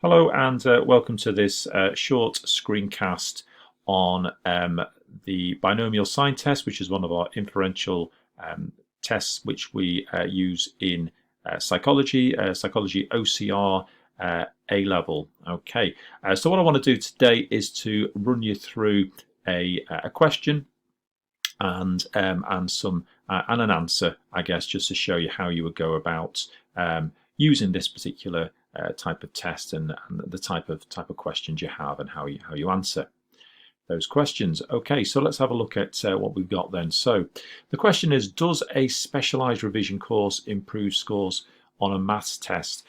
Hello and welcome to this short screencast on the binomial sign test, which is one of our inferential tests which we use in psychology OCR A level. Okay, so what I want to do today is to run you through a question and some and an answer, I guess, just to show you how you would go about using this particular type of test and the type of questions you have and how you answer those questions. Okay, so let's have a look at what we've got then. So the question is, does a specialized revision course improve scores on a maths test?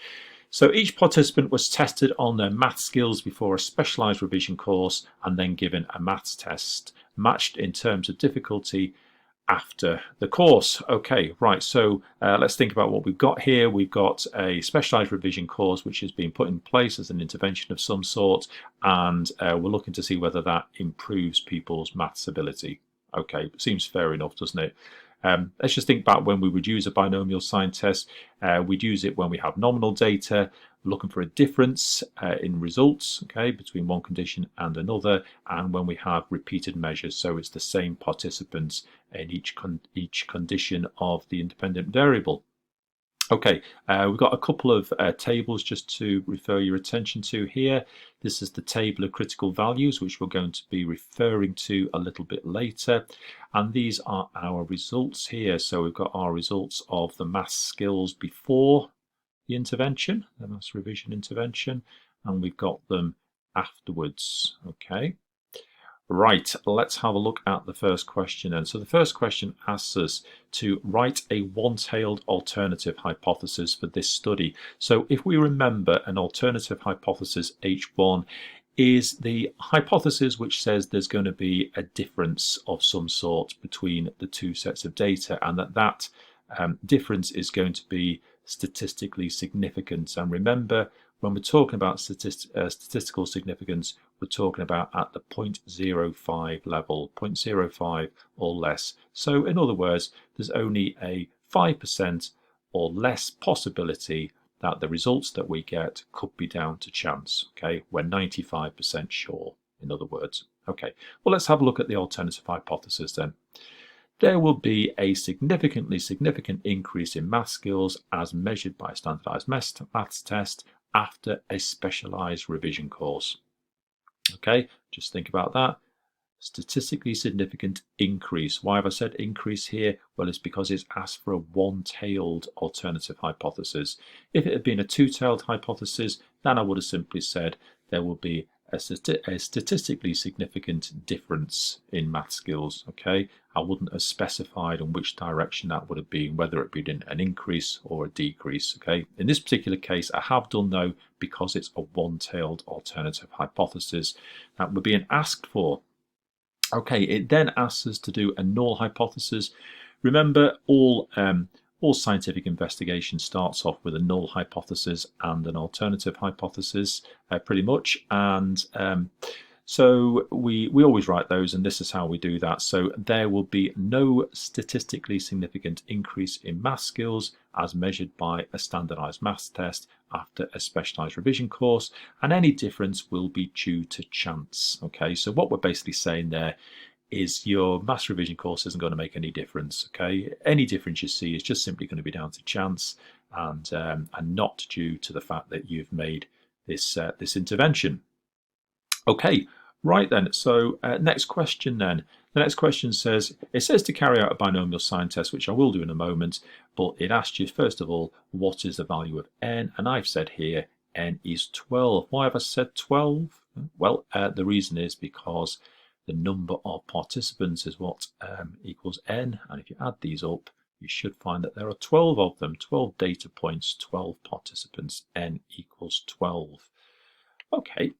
So each participant was tested on their math skills before a specialized revision course and then given a maths test matched in terms of difficulty after the course. Okay, right, so let's think about what we've got here. We've got a specialized revision course which has been put in place as an intervention of some sort, and we're looking to see whether that improves people's maths ability. Okay, seems fair enough, doesn't it? Let's just think back when we would use a binomial sign test. We'd use it when we have nominal data, looking for a difference in results, okay, between one condition and another, and when we have repeated measures, so it's the same participants in each condition of the independent variable. Okay, we've got a couple of tables just to refer your attention to here. This is the table of critical values, which we're going to be referring to a little bit later. And these are our results here. So we've got our results of the maths skills before the intervention, the maths revision intervention, and we've got them afterwards. Okay. Right, let's have a look at the first question then. So the first question asks us to write a one-tailed alternative hypothesis for this study. So if we remember, an alternative hypothesis H1 is the hypothesis which says there's going to be a difference of some sort between the two sets of data, and that difference is going to be statistically significant. And remember, when we're talking about statistical significance, we're talking about at the 0.05 level, 0.05 or less. So in other words, there's only a 5% or less possibility that the results that we get could be down to chance. Okay, we're 95% sure, in other words. Okay, well, let's have a look at the alternative hypothesis then. There will be a significant increase in math skills as measured by a standardized maths test after a specialized revision course. Okay, just think about that. Statistically significant increase. Why have I said increase here? Well, it's because it's asked for a one-tailed alternative hypothesis. If it had been a two-tailed hypothesis, then I would have simply said there will be a statistically significant difference in math skills. Okay, I wouldn't have specified on which direction that would have been, whether it be an increase or a decrease. Okay, in this particular case, I have done though, because it's a one-tailed alternative hypothesis that we're being asked for. Okay, it then asks us to do a null hypothesis. Remember, all scientific investigation starts off with a null hypothesis and an alternative hypothesis, pretty much. And so we always write those, and this is how we do that. So there will be no statistically significant increase in math skills as measured by a standardized maths test after a specialized revision course, and any difference will be due to chance. Okay, so what we're basically saying there is your maths revision course isn't going to make any difference. Okay, any difference you see is just simply going to be down to chance and not due to the fact that you've made this intervention. Okay, right then. So next question then. The next question says, it says to carry out a binomial sign test, which I will do in a moment, but it asks you first of all, what is the value of n? And I've said here n is 12. Why have I said 12? Well, the reason is because the number of participants is what equals n, and if you add these up, you should find that there are 12 of them, 12 data points, 12 participants, n equals 12. Okay.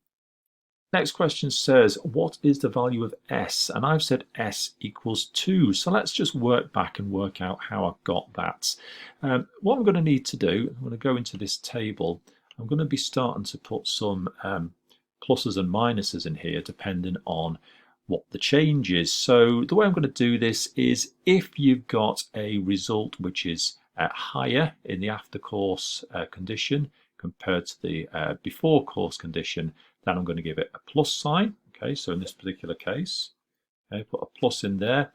Next question says, what is the value of s? And I've said s equals 2. So let's just work back and work out how I've got that. What I'm going to need to do, I'm going to go into this table. I'm going to be starting to put some pluses and minuses in here, depending on what the change is. So the way I'm going to do this is, if you've got a result which is higher in the after course condition, compared to the before course condition, then I'm going to give it a plus sign. Okay, so in this particular case, okay, put a plus in there.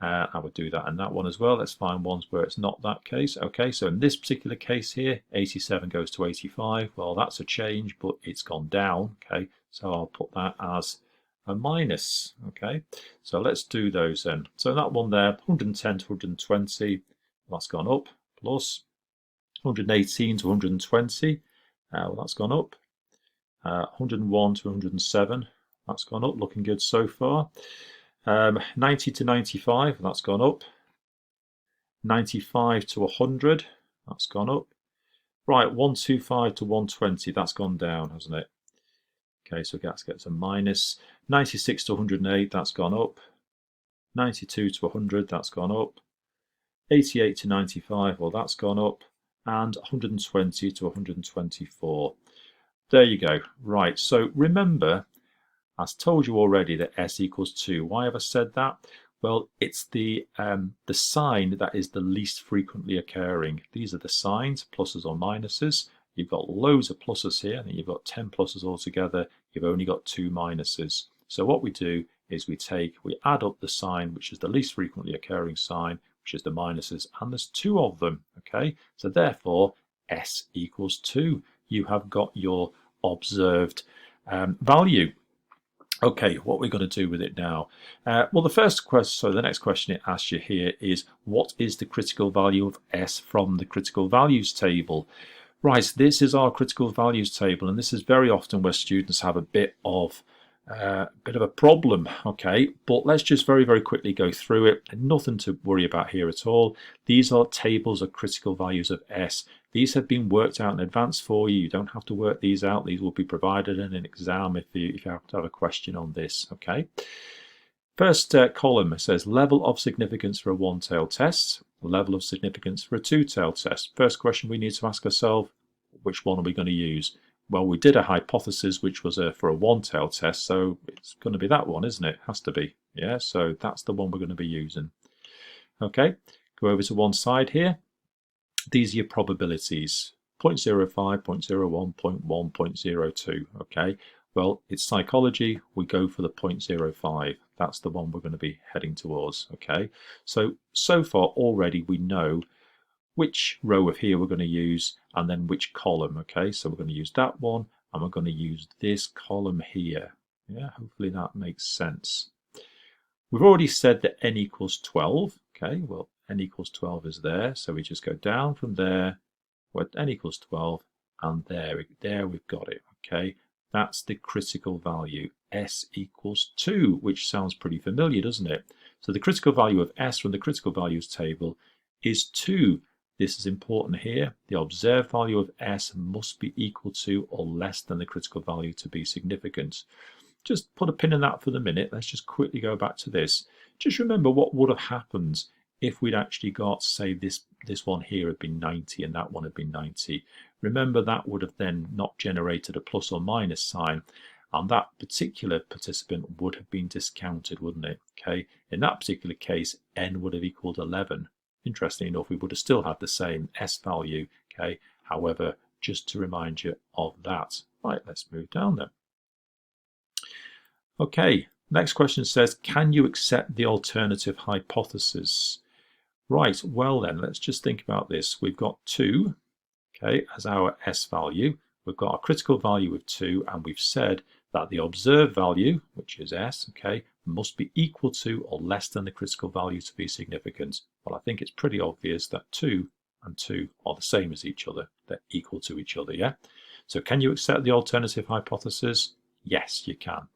I would do that in that one as well. Let's find ones where it's not that case. Okay, so in this particular case here, 87 goes to 85. Well, that's a change, but it's gone down. Okay, so I'll put that as a minus. Okay, so let's do those then. So that one there, 110 to 120, that's gone up. Plus 118 to 120, well, that's gone up. 101 to 107, that's gone up. Looking good so far. 90 to 95, that's gone up. 95 to 100, that's gone up. Right, 125 to 120, that's gone down, hasn't it? Okay, so that gets a minus. 96 to 108, that's gone up. 92 to 100, that's gone up. 88 to 95, well, that's gone up. And 120 to 124. There you go. Right, so remember, I've told you already that S equals 2. Why have I said that? Well, it's the sign that is the least frequently occurring. These are the signs, pluses or minuses. You've got loads of pluses here. I think you've got 10 pluses altogether. You've only got 2 minuses. So what we do is we add up the sign, which is the least frequently occurring sign, which is the minuses, and there's 2 of them. Okay, so therefore S equals 2. You have got your observed value. Okay, what we're going to do with it now? Well, the next question it asks you here is, what is the critical value of S from the critical values table? Right, this is our critical values table, and this is very often where students have a bit of a problem. Okay, but let's just very, very quickly go through it. Nothing to worry about here at all. These are tables of critical values of S. These have been worked out in advance for you. You don't have to work these out. These will be provided in an exam if you have to have a question on this. Okay. First column says level of significance for a one-tailed test, level of significance for a two-tailed test. First question we need to ask ourselves, which one are we going to use? Well, we did a hypothesis which was for a one-tailed test, so it's going to be that one, isn't it? Has to be. Yeah, so that's the one we're going to be using. Okay, go over to one side here. These are your probabilities, 0.05, 0.01, 0.1, 0.02, okay? Well, it's psychology, we go for the 0.05. That's the one we're going to be heading towards, okay? So far already we know which row of here we're going to use and then which column, okay? So we're going to use that one and we're going to use this column here. Yeah, hopefully that makes sense. We've already said that n equals 12, okay? Well, n equals 12 is there, so we just go down from there, where n equals 12, and there we've got it, okay? That's the critical value, S equals 2, which sounds pretty familiar, doesn't it? So the critical value of S from the critical values table is 2. This is important here. The observed value of S must be equal to or less than the critical value to be significant. Just put a pin in that for the minute. Let's just quickly go back to this. Just remember what would have happened if we'd actually got, say, this one here had been 90 and that one had been 90. Remember, that would have then not generated a plus or minus sign, and that particular participant would have been discounted, wouldn't it? Okay, in that particular case, n would have equaled 11. Interestingly enough, we would have still had the same S value. Okay, however, just to remind you of that. Right, let's move down then. Okay, next question says, can you accept the alternative hypothesis? Right, well then, let's just think about this. We've got 2, okay, as our S value. We've got our critical value of 2, and we've said that the observed value, which is S, okay, must be equal to or less than the critical value to be significant. Well, I think it's pretty obvious that 2 and 2 are the same as each other. They're equal to each other, yeah? So can you accept the alternative hypothesis? Yes, you can.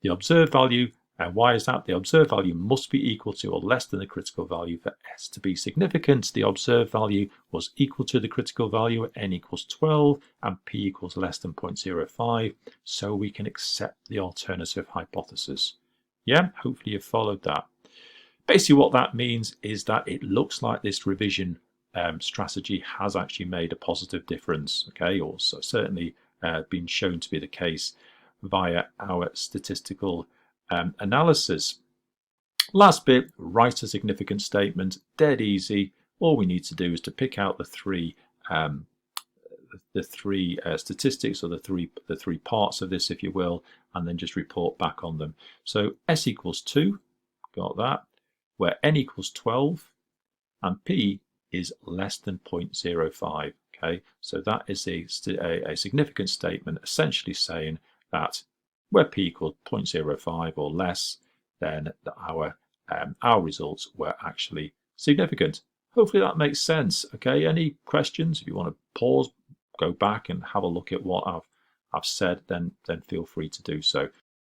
The observed value, and why is that? The observed value must be equal to or less than the critical value for S to be significant. The observed value was equal to the critical value at n equals 12 and p equals less than 0.05, so we can accept the alternative hypothesis. Yeah, hopefully you've followed that. Basically what that means is that it looks like this revision strategy has actually made a positive difference, okay, or so certainly been shown to be the case via our statistical analysis. Last bit, write a significant statement, dead easy. All we need to do is to pick out the three the three statistics, or the three parts of this, if you will, and then just report back on them. So S equals 2, got that, where N equals 12, and P is less than 0.05. Okay, so that is a significant statement, essentially saying that where P equals 0.05 or less, then our results were actually significant. Hopefully that makes sense. Okay, any questions? If you want to pause, go back and have a look at what I've said, then feel free to do so.